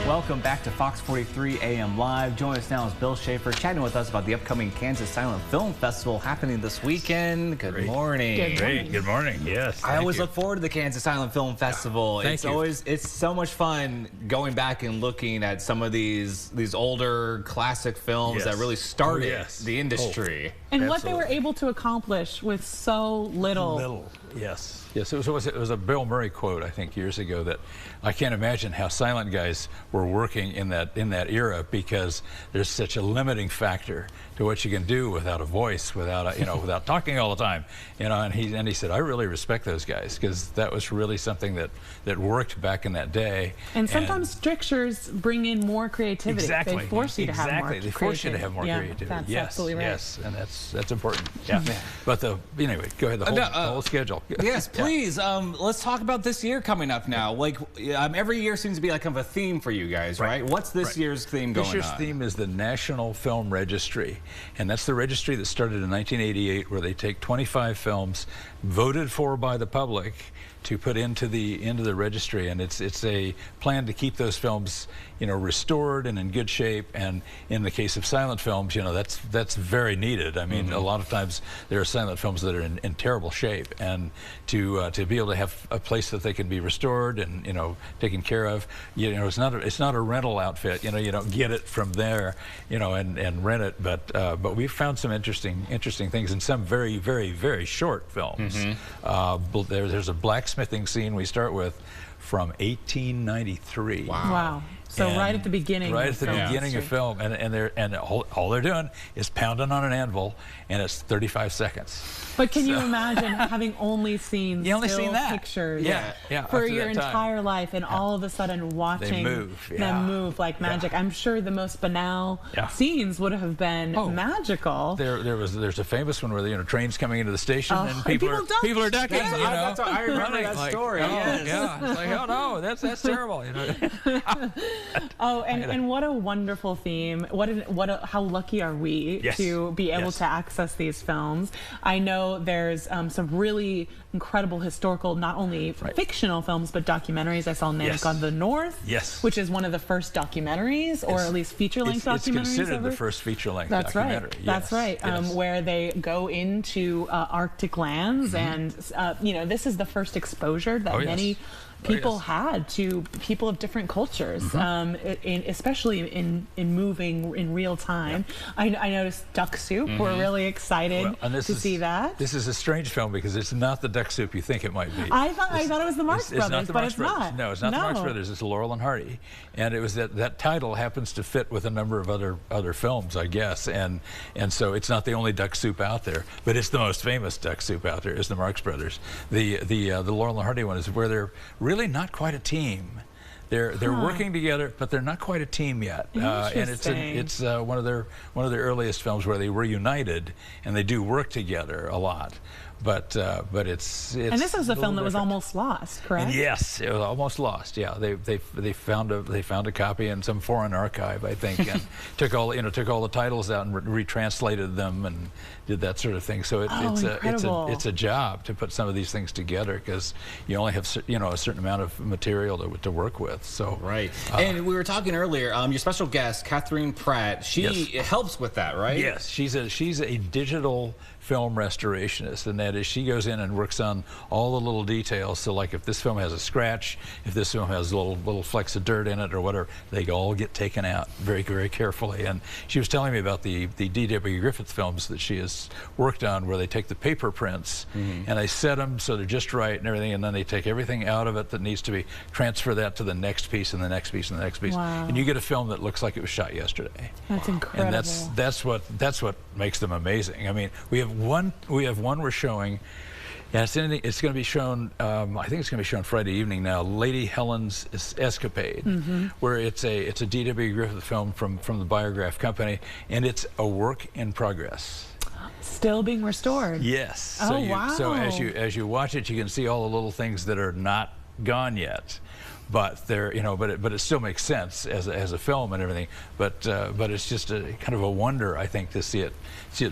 Welcome back to Fox 43 AM Live. Joining us now is Bill Schaefer chatting with us about the upcoming Kansas Silent Film Festival happening this weekend. Good morning. Great. Good morning. Yes. I always look forward to the Kansas Silent Film Festival. It's so much fun going back and looking at some of these older classic films that really started the industry. And what they were able to accomplish with so little. Yes. Yes, it was a Bill Murray quote, I think, years ago, that I can't imagine how silent guys were working in that era, because there's such a limiting factor to what you can do without a voice, without without talking all the time, And he said, I really respect those guys, because that was really something that worked back in that day. And sometimes strictures bring in more creativity. Exactly. They force you to have more creativity. They force you to have more creativity. That's absolutely right. Yes, and that's important. Yeah. But anyway, go ahead. The whole schedule. Yes, please. Let's talk about this year coming up now. Like every year seems to be like kind of a theme for you guys, right? What's this year's theme going on? This year's theme is the National Film Registry, and that's the registry that started in 1988, where they take 25 films voted for by the public to put into the registry, and it's a plan to keep those films restored and in good shape. And in the case of silent films, that's very needed. I mean, a lot of times there are silent films that are in terrible shape, and to be able to have a place that they can be restored and taken care of, it's not a rental outfit. You don't get it from there, and rent it. But we've found some interesting things in some very, very, very short films. There's a blacksmithing scene we start with from 1893. Wow. So right at the beginning. Right at the beginning of film, and all they're doing is pounding on an anvil, and it's 35 seconds. But can you imagine having only seen still pictures for your entire life, and all of a sudden watching them move like magic? I'm sure the most banal scenes would have been magical. There's a famous one where trains coming into the station, and people are ducking. I remember that story. It's like, oh no, that's terrible. And what a wonderful theme. How lucky are we to be able to access these films? I know there's some really incredible historical, not only fictional films, but documentaries. I saw Nanic on the North, which is one of the first documentaries, or at least feature-length documentaries. It's considered the first feature-length documentary. That's right. Where they go into Arctic lands, and this is the first exposure that many people had to people of different cultures, especially in moving in real time. I noticed Duck Soup. We're really excited to see that. This is a strange film because it's not the Duck Soup you think it might be. I thought it was the Marx Brothers, but it's not. No, it's not the Marx Brothers. It's Laurel and Hardy, and it was that title happens to fit with a number of other films, I guess, and so it's not the only Duck Soup out there, but it's the most famous Duck Soup out there is the Marx Brothers. The Laurel and Hardy one is where they're really not quite a team. They're working together, but they're not quite a team yet. And it's one of their earliest films where they were united, and they do work together a lot. But it's and this was a film that was almost lost, correct? And yes, it was almost lost. Yeah, they found a copy in some foreign archive, I think, and took all the titles out and retranslated them and did that sort of thing. So it's a job to put some of these things together, because you only have a certain amount of material to work with. So and we were talking earlier. Your special guest, Catherine Pratt, she helps with that, right? Yes, she's a digital film restorationist, and that is, she goes in and works on all the little details. So like if this film has a scratch, if this film has little flecks of dirt in it or whatever, they all get taken out very, very carefully. And she was telling me about the D.W. Griffith films that she has worked on, where they take the paper prints and they set them so they're just right and everything, and then they take everything out of it that needs to be, transfer that to the next piece and the next piece and the next piece, and you get a film that looks like it was shot yesterday. That's incredible. And that's what makes them amazing. I mean, we have one we're showing, and it's going to be shown, I think it's going to be shown Friday evening now, Lady Helen's Escapade, where it's a D.W. Griffith film from the Biograph Company, and it's a work in progress. Still being restored. Yes. So as you watch it, you can see all the little things that are not gone yet. but they're, you know, but it still makes sense as a film and everything. But it's just a kind of a wonder, I think, to see it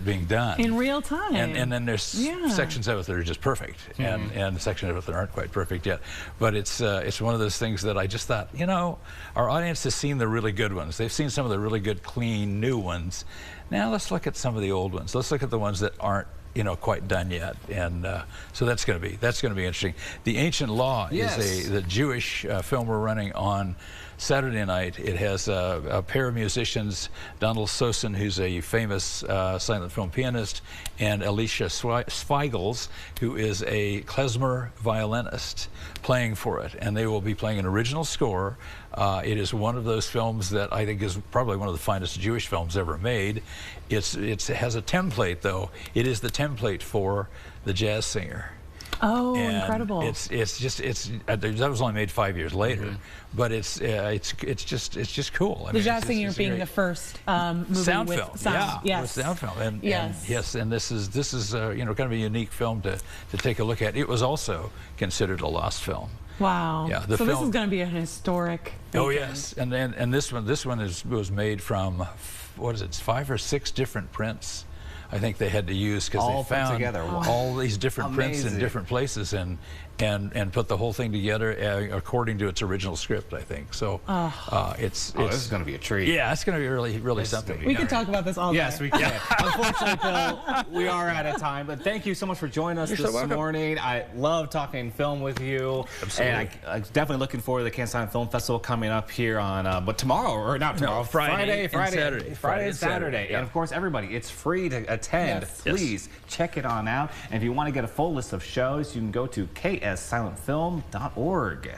being done in real time. And then there's sections of it that are just perfect, and sections of it that aren't quite perfect yet. But it's one of those things that I just thought, you know, our audience has seen the really good ones. They've seen some of the really good, clean, new ones. Now let's look at some of the old ones. Let's look at the ones that aren't, you know, quite done yet, and so that's going to be interesting. The Ancient Law is the Jewish film we're running on Saturday night. It has a pair of musicians, Donald Sosin, who's a famous silent film pianist, and Alicia Zweigels, who is a klezmer violinist, playing for it, and they will be playing an original score. It is one of those films that I think is probably one of the finest Jewish films ever made. It has a template, though. It is the template for The Jazz Singer. Oh, and incredible! That was only made 5 years later, but it's just cool. I The Jazz Singer being the first movie sound with film, sound, with sound film, and this is you know, kind of a unique film to take a look at. It was also considered a lost film. Wow! Yeah, so this is going to be a historic. Oh yes, and this one was made from, what is it, 5 or 6 different prints. I think they had to use, because they found together. all these different prints in different places, and put the whole thing together according to its original script, I think. So this is going to be a treat. Yeah, it's going to be really something. We could talk about this all day. Yes, we can. Unfortunately, Bill, we are out of time. But thank you so much for joining us this morning. I love talking film with you. Absolutely. And I'm definitely looking forward to the KSNT Film Festival coming up here on, but tomorrow, or not tomorrow, Friday and Saturday. Yeah. And of course, everybody, it's free to attend. Yes. Please check it on out. And if you want to get a full list of shows, you can go to KSSilentFilm.org.